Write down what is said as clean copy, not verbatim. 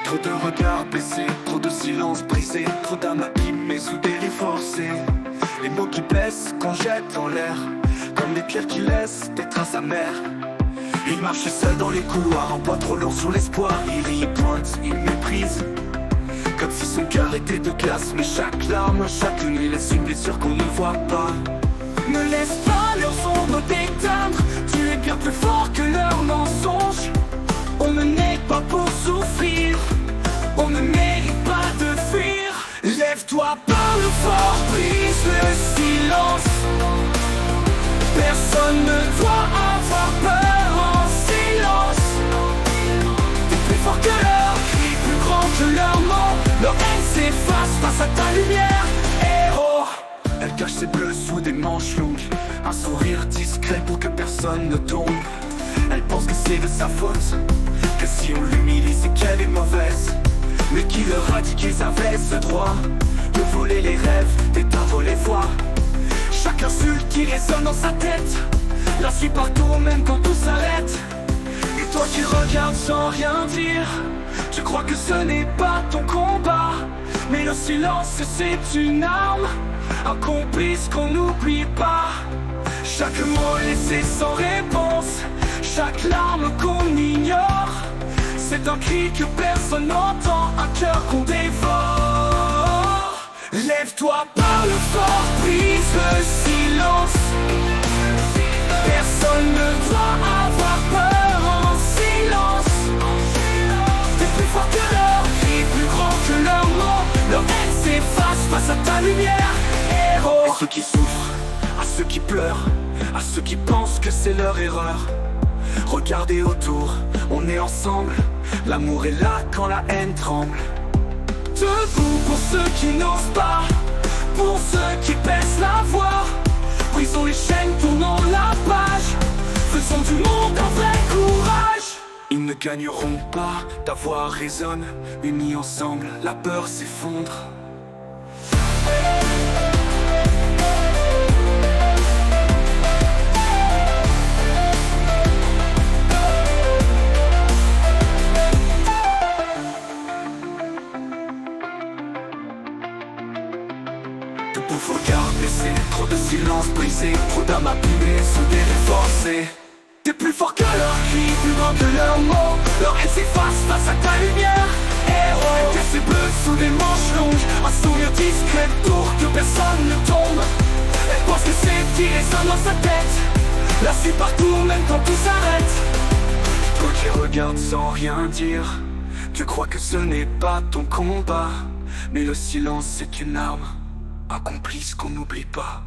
Trop de regards baissés, trop de silence brisé, trop d'âmes abîmées sous des rires forcés. Les mots qui blessent qu'on jette en l'air, comme les pierres qui laissent des traces amères. Il marche seul dans les couloirs, en poids trop lourd sur l'espoir. Il rit, il pointe, il méprise, comme si son cœur était de glace. Mais chaque larme, chaque nuit laisse une blessure qu'on ne voit pas. Ne laisse pas leurs ombres t'éteindre, tu es bien plus fort que leurs mensonges. On ne naît pas pour souffrir, on ne mérite pas de fuir. Lève-toi, parle fort, brise le silence. Personne ne doit avoir peur en silence. T'es plus fort que leurs cris, plus grand que leurs mots. Leur haine s'efface face à ta lumière, héros. Elle cache ses bleus sous des manches longues, un sourire discret pour que personne ne tombe. Elle pense que c'est de sa faute, que si on l'humilie c'est qu'elle est mauvaise. Mais qui leur a dit qu'ils avaient ce droit de voler les rêves, d'éteindre les voix? Chaque insulte qui résonne dans sa tête la suit partout même quand tout s'arrête. Et toi qui regardes sans rien dire, tu crois que ce n'est pas ton combat. Mais le silence c'est une arme, un complice qu'on n'oublie pas. Chaque mot laissé sans réponse, chaque larme qu'on ignore, c'est un cri que personne n'entend, un cœur qu'on dévore. Lève-toi, parle fort, brise le silence. Personne ne doit avoir peur en silence. T'es plus fort que leurs cris, plus grand que leurs mots. Leur haine s'efface face à ta lumière, héros. À ceux qui souffrent, à ceux qui pleurent, à ceux qui pensent que c'est leur erreur, regardez autour, on est ensemble. L'amour est là quand la haine tremble. Debout pour ceux qui n'osent pas, pour ceux qui baissent la voix. Brisons les chaînes, tournons la page, faisons du monde un vrai courage. Ils ne gagneront pas, ta voix résonne. Unis ensemble, la peur s'effondre. De beaux regards baissés, trop de silence brisé, trop d'âmes abîmées sous des rires forcés. T'es plus fort que leurs cris, plus grand que leurs mots. Leur haine s'efface face à ta lumière, héros. Elle cache ses bleus sous des manches longues, un sourire discret pour que personne ne tombe. Elle pense que c'est qui résonne dans sa tête, la suit partout même quand tout s'arrête. Toi qui regardes sans rien dire, tu crois que ce n'est pas ton combat. Mais le silence c'est une arme, un complice qu'on n'oublie pas.